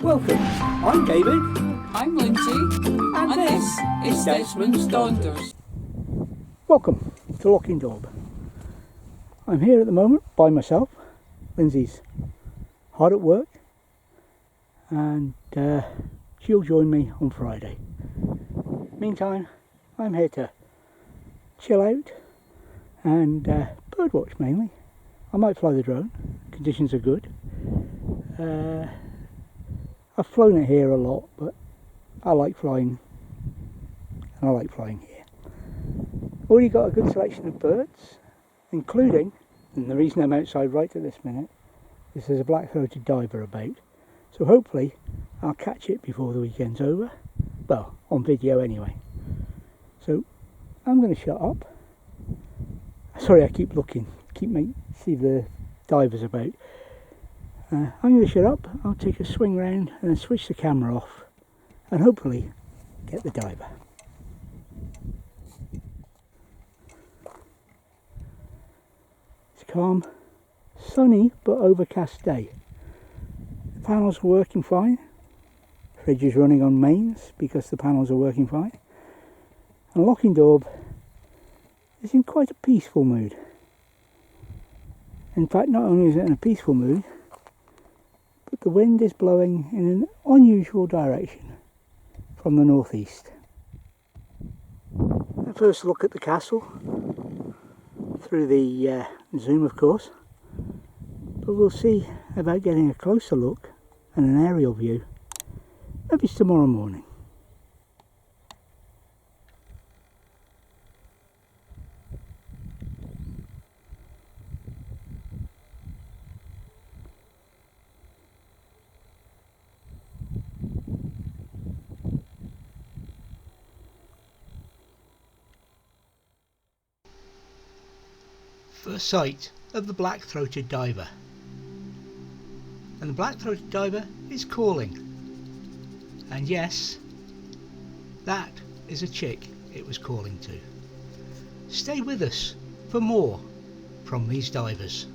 Welcome, I'm David. I'm Lindsay. And this is Desmonds Donders. Welcome to Lochindorb. I'm here at the moment by myself. Lindsay's hard at work and she'll join me on Friday. Meantime, I'm here to chill out and birdwatch mainly. I might fly the drone, conditions are good. I've flown it here a lot, but I like flying, and I like flying here. Already got a good selection of birds, including, and the reason I'm outside right at this minute, is there's a black-throated diver about. So hopefully I'll catch it before the weekend's over. Well, on video anyway. So I'm going to shut up. Sorry, I keep looking, see the divers about. I'm going to shut up, I'll take a swing round and then switch the camera off and hopefully get the diver. It's a calm, sunny but overcast day. The panels are working fine. Fridge is running on mains because the panels are working fine. And Lochindorb is in quite a peaceful mood. In fact, not only is it in a peaceful mood, but the wind is blowing in an unusual direction from the northeast. A first look at the castle through the zoom, of course, but we'll see about getting a closer look and an aerial view maybe it's tomorrow morning. First sight of the black-throated diver, and the black-throated diver is calling, and yes, that is a chick it was calling to. Stay with us for more from these divers.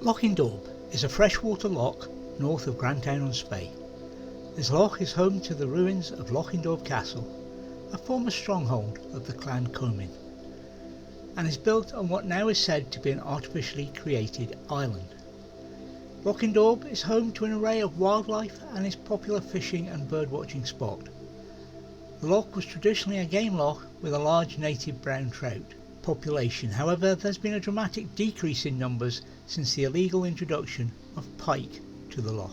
Lochindorb is a freshwater loch north of Grantown-on-Spey. This loch is home to the ruins of Lochindorb Castle, a former stronghold of the Clan Comyn, and is built on what now is said to be an artificially created island. Lochindorb is home to an array of wildlife and is a popular fishing and birdwatching spot. The loch was traditionally a game loch with a large native brown trout population. However, there's been a dramatic decrease in numbers since the illegal introduction of pike to the loch.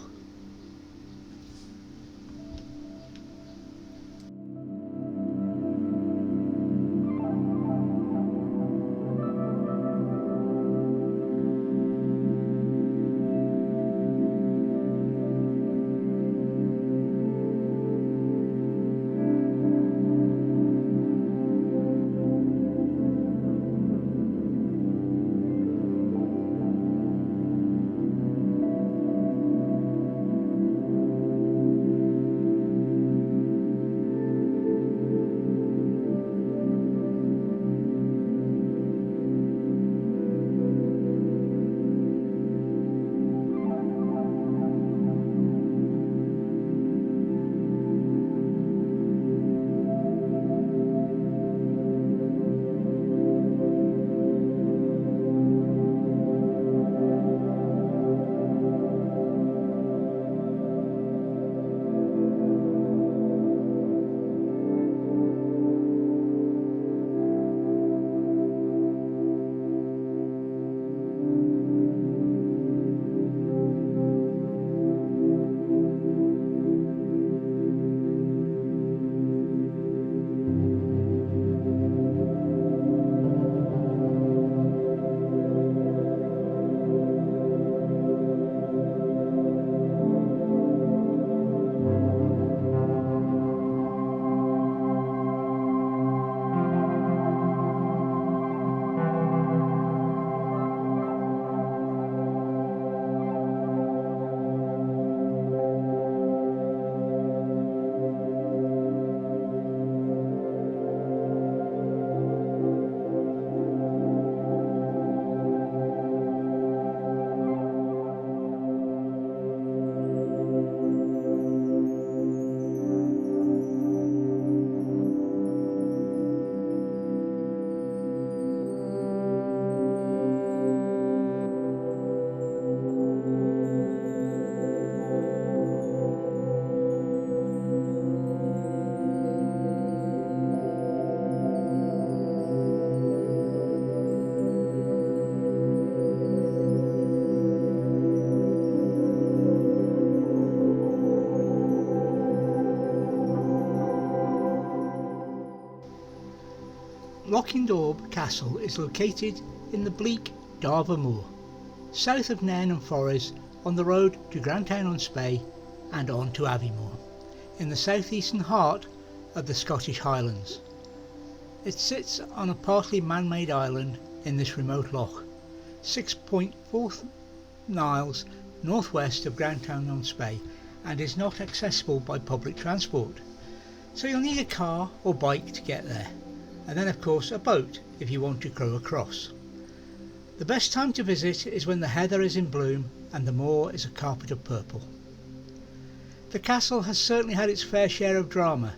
Lochindorb Castle is located in the bleak Dava Moor, south of Nairn and Forres, on the road to Grantown-on-Spey and on to Aviemore, in the southeastern heart of the Scottish Highlands. It sits on a partly man-made island in this remote loch, 6.4 miles northwest of Grantown-on-Spey, and is not accessible by public transport. So you'll need a car or bike to get there, and then of course a boat if you want to row across. The best time to visit is when the heather is in bloom and the moor is a carpet of purple. The castle has certainly had its fair share of drama.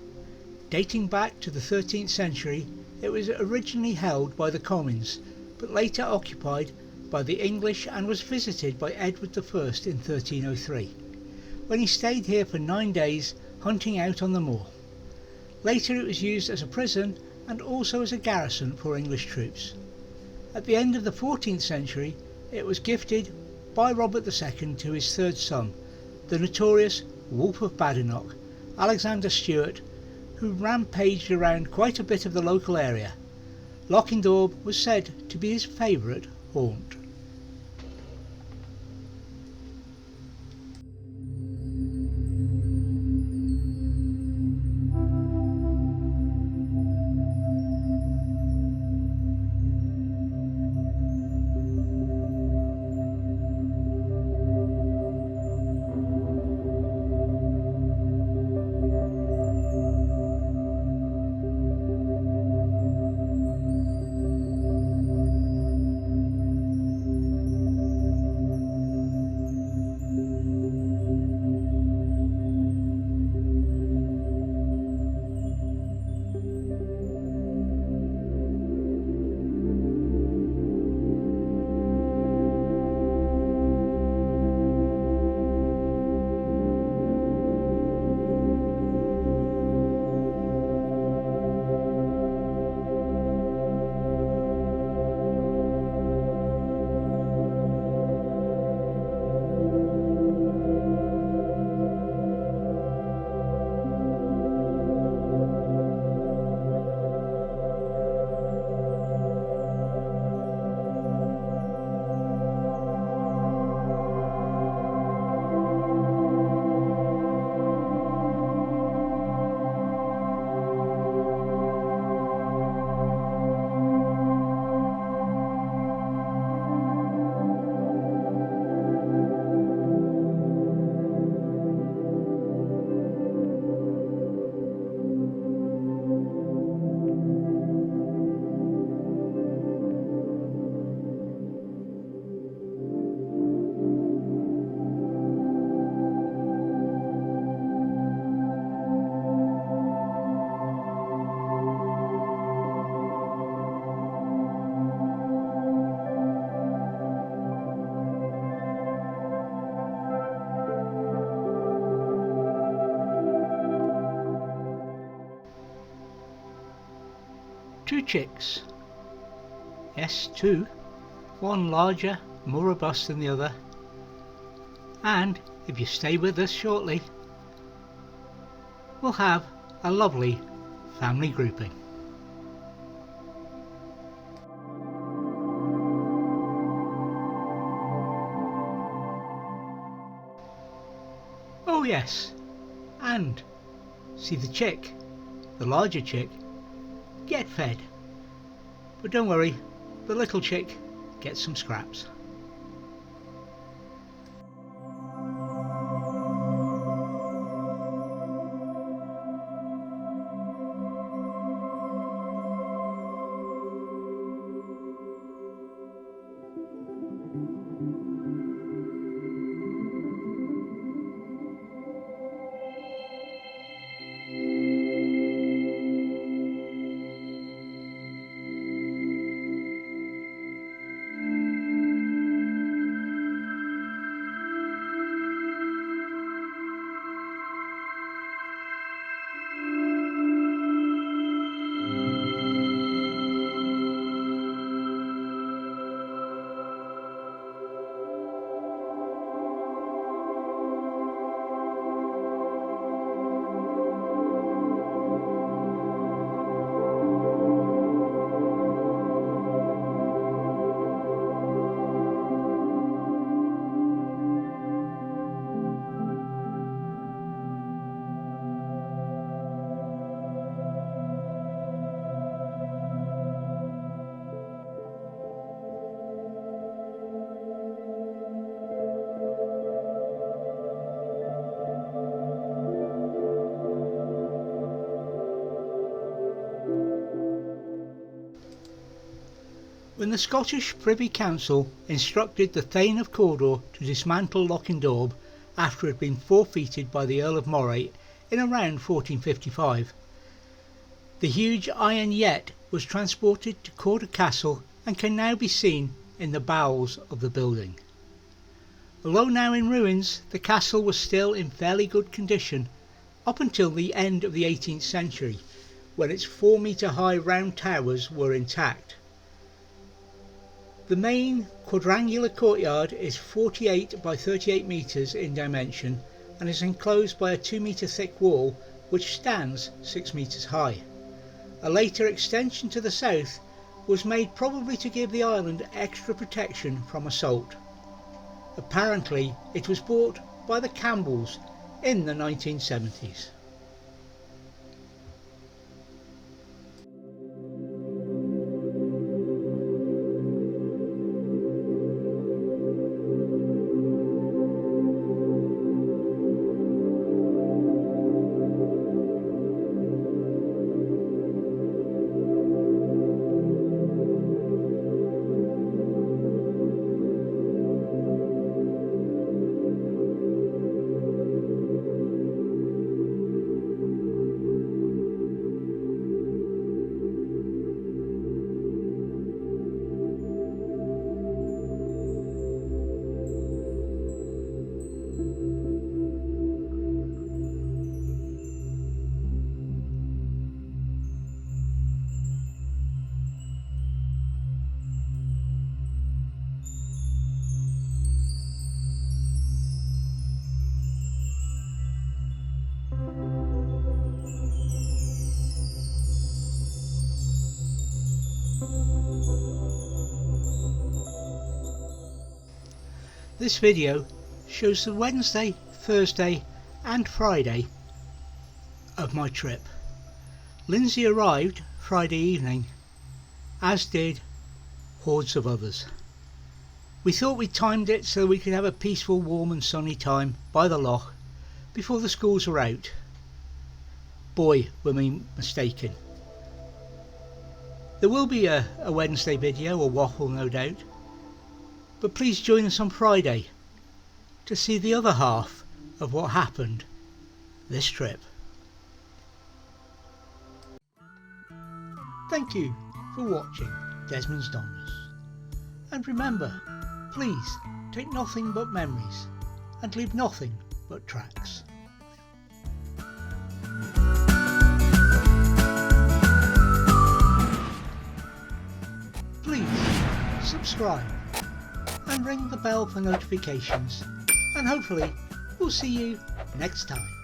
Dating back to the 13th century, it was originally held by the Comyns, but later occupied by the English and was visited by Edward I in 1303, when he stayed here for 9 days hunting out on the moor. Later it was used as a prison and also as a garrison for English troops. At the end of the 14th century it was gifted by Robert II to his third son, the notorious Wolf of Badenoch, Alexander Stewart, who rampaged around quite a bit of the local area. Lochindorb was said to be his favourite haunt. Two chicks. Yes, two. One larger, more robust than the other. And, if you stay with us shortly, we'll have a lovely family grouping. Oh yes, and see the chick, the larger chick, get fed. But don't worry, the little chick gets some scraps. When the Scottish Privy Council instructed the Thane of Cawdor to dismantle Lochindorb after it had been forfeited by the Earl of Moray in around 1455, the huge iron yett was transported to Cawdor Castle and can now be seen in the bowels of the building. Although now in ruins, the castle was still in fairly good condition up until the end of the 18th century, when its 4-metre high round towers were intact. The main quadrangular courtyard is 48 by 38 metres in dimension and is enclosed by a 2-metre thick wall which stands 6 metres high. A later extension to the south was made probably to give the island extra protection from assault. Apparently it was bought by the Campbells in the 1970s. This video shows the Wednesday, Thursday and Friday of my trip. Lindsay arrived Friday evening, as did hordes of others. We thought we timed it so we could have a peaceful, warm and sunny time by the loch before the schools were out. Boy, were we mistaken. There will be a Wednesday video, or waffle no doubt, but please join us on Friday to see the other half of what happened this trip. Thank you for watching Desmonds Donders, and remember, please take nothing but memories and leave nothing but tracks. Please subscribe and ring the bell for notifications, and hopefully we'll see you next time.